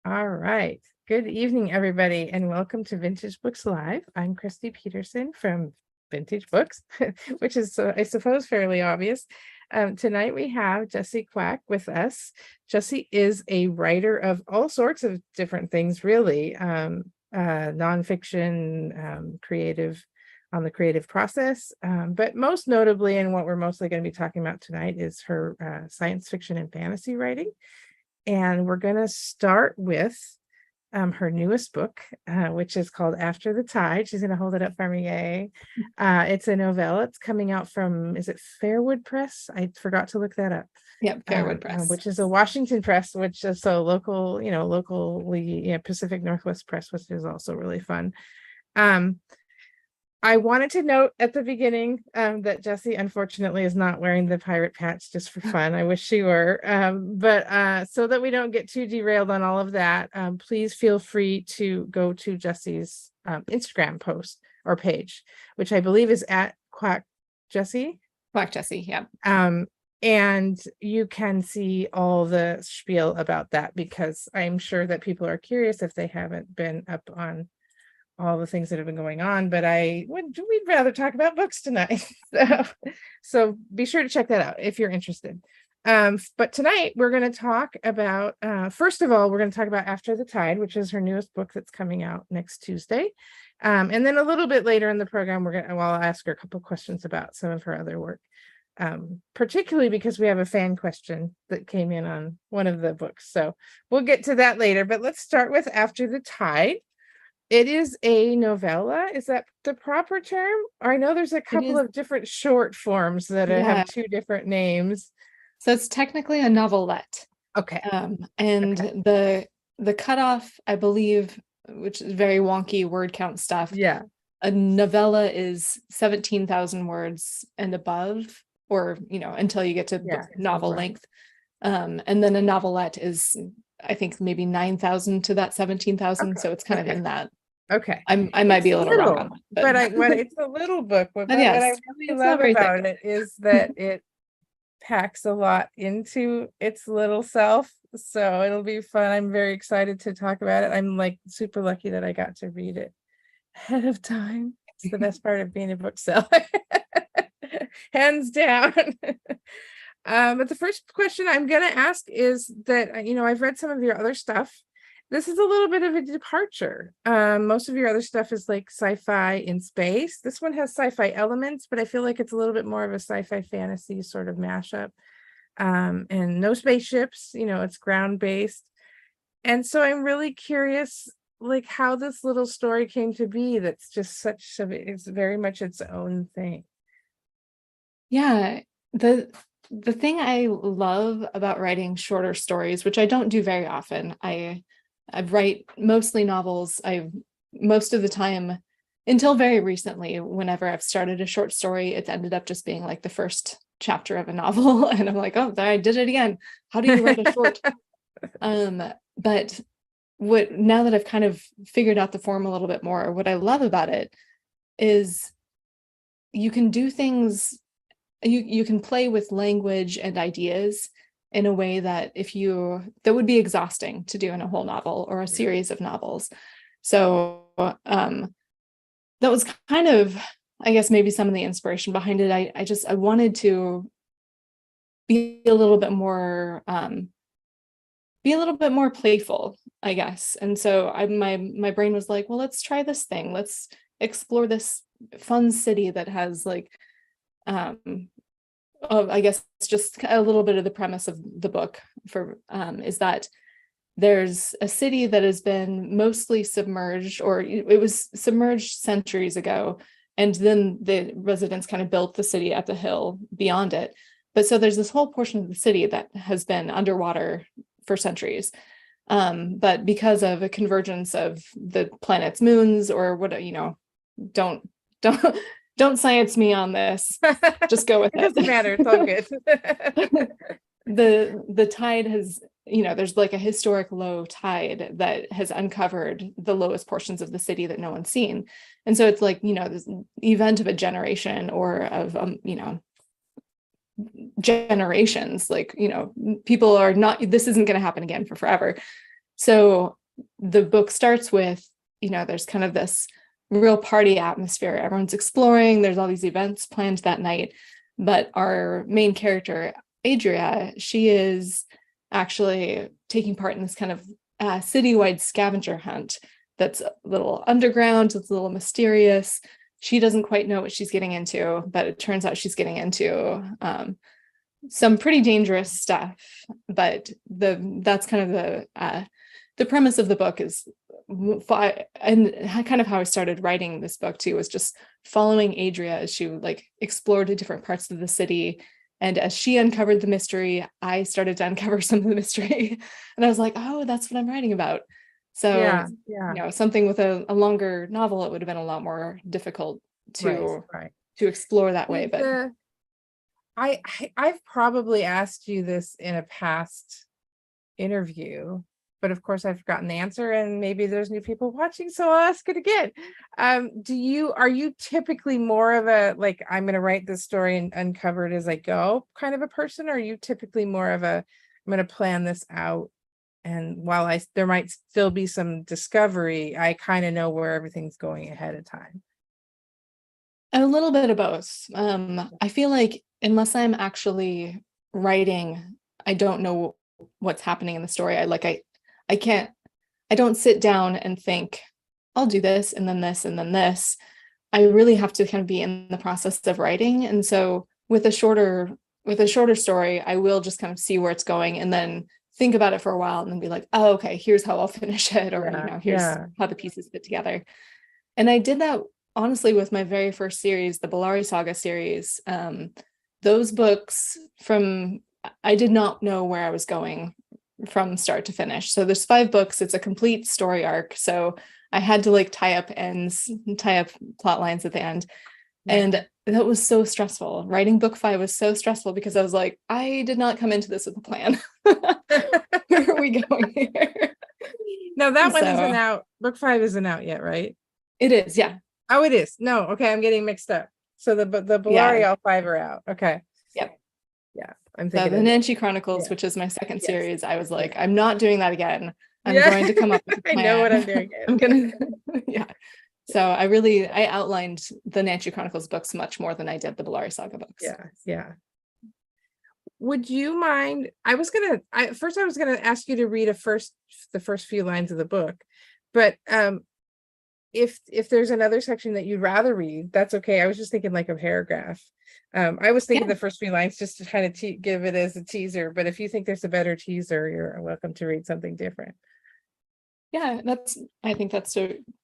All right. Good evening, everybody, and welcome to Vintage Books Live. I'm Christy Peterson from Vintage Books, which is, I suppose, fairly obvious. Tonight we have Jessie Kwak with us. Jessie is a writer of all sorts of different things, really, nonfiction, creative, on the creative process. But most notably, and what we're mostly going to be talking about tonight, is her science fiction and fantasy writing. And we're going to start with her newest book, which is called After the Tide. She's going to hold it up for me. Yay. It's a novella. It's coming out from, is it Fairwood Press? I forgot to look that up. Yep, Fairwood Press. Which is a Washington press, which is so local, locally, Pacific Northwest Press, which is also really fun. I wanted to note at the beginning that Jessie unfortunately is not wearing the pirate patch just for fun. I wish she were, but so that we don't get too derailed on all of that, please feel free to go to Jessie's Instagram post or page, which I believe is at Kwak Jessie. Kwak Jessie, yeah. And you can see all the spiel about that, because I'm sure that people are curious if they haven't been up on all the things that have been going on, but we'd rather talk about books tonight. So be sure to check that out if you're interested. But tonight we're going to talk about, first of all, we're going to talk about After the Tide, which is her newest book that's coming out next Tuesday. And then a little bit later in the program, I'll ask her a couple questions about some of her other work, particularly because we have a fan question that came in on one of the books. So we'll get to that later, but let's start with After the Tide. It is a novella. Is that the proper term? Or I know there's a couple of different short forms that have two different names. So it's technically a novelette. Okay. The cutoff, I believe, which is very wonky word count stuff. Yeah. A novella is 17,000 words and above, or, until you get to novel length. And then a novelette is, I think, maybe 9,000 to that 17,000. Okay. So it's kind of in that. Okay. I might be a little wrong on that. But it's a little book. What I really love about it is that it packs a lot into its little self. So it'll be fun. I'm very excited to talk about it. I'm like super lucky that I got to read it ahead of time. It's the best part of being a bookseller. Hands down. But the first question I'm going to ask is that, I've read some of your other stuff. This is a little bit of a departure. Most of your other stuff is like sci-fi in space. This one has sci-fi elements, but I feel like it's a little bit more of a sci-fi fantasy sort of mashup. And no spaceships, it's ground-based. And so I'm really curious, like, how this little story came to be. That's just it's very much its own thing. Yeah, the thing I love about writing shorter stories, which I don't do very often, I write mostly novels. Most of the time, until very recently, whenever I've started a short story, it's ended up just being like the first chapter of a novel. And I'm like, oh, I did it again. How do you write a short? But now that I've kind of figured out the form a little bit more, what I love about it is you can do things, you can play with language and ideas in a way that that would be exhausting to do in a whole novel or a series of novels. So that was kind of, I guess, maybe some of the inspiration behind it. I wanted to be a little bit more playful, I guess. And so my brain was like, well, let's try this thing. Let's explore this fun city that has like, I guess it's just a little bit of the premise of the book is that there's a city that has been mostly submerged, or it was submerged centuries ago. And then the residents kind of built the city at the hill beyond it. But so there's this whole portion of the city that has been underwater for centuries. But because of a convergence of the planet's moons or what, don't science me on this. Just go with it. It doesn't matter. It's all good. The tide has, there's like a historic low tide that has uncovered the lowest portions of the city that no one's seen. And so it's like, this event of a generation or of, generations, like, people are not, this isn't going to happen again for forever. So the book starts with, there's kind of this real party atmosphere. Everyone's exploring, there's all these events planned that night. But our main character, Adria, she is actually taking part in this kind of citywide scavenger hunt that's a little underground, it's a little mysterious. She doesn't quite know what she's getting into, but it turns out she's getting into some pretty dangerous stuff. But that's kind of the premise of the book is, and kind of how I started writing this book too, was just following Adria as she like explored the different parts of the city. And as she uncovered the mystery, I started to uncover some of the mystery. And I was like, oh, that's what I'm writing about. So, Yeah. Something with a longer novel, it would have been a lot more difficult Right. to explore that way. Did But I've probably asked you this in a past interview, but of course I've forgotten the answer, and maybe there's new people watching, so I'll ask it again. Are you typically more of a, like, I'm going to write this story and uncover it as I go kind of a person? Or are you typically more of a, I'm going to plan this out, and while there might still be some discovery, I kind of know where everything's going ahead of time? a little bit of both. I feel like unless I'm actually writing, I don't know what's happening in the story. I can't, I don't sit down and think, I'll do this and then this and then this. I really have to kind of be in the process of writing. And so with a shorter story, I will just kind of see where it's going and then think about it for a while and then be like, oh, okay, here's how I'll finish it, or here's how the pieces fit together. And I did that honestly with my very first series, the Bellari Saga series. Those books, I did not know where I was going from start to finish. So there's 5 books. It's a complete story arc. So I had to like tie up ends, tie up plot lines at the end. And that was so stressful. Writing book 5 was so stressful because I was like, I did not come into this with a plan. Where are we going here? No, that one isn't out. Book 5 isn't out yet, right? It is, yeah. Oh, it is. No, okay, I'm getting mixed up. So the Bellari all 5 are out. Okay. Yep. Yeah, I'm So thinking the Nancy Chronicles, which is my second series, I was like, I'm not doing that again. I'm going to come up with a plan. I know what I'm doing. I'm gonna, yeah. So I outlined the Nancy Chronicles books much more than I did the Bellari Saga books. Yeah. Would you mind? I was gonna ask you to read the first few lines of the book, but if there's another section that you'd rather read, that's okay. I was just thinking like a paragraph. I was thinking the first few lines just to kind of give it as a teaser, but if you think there's a better teaser, you're welcome to read something different. Yeah, I think that's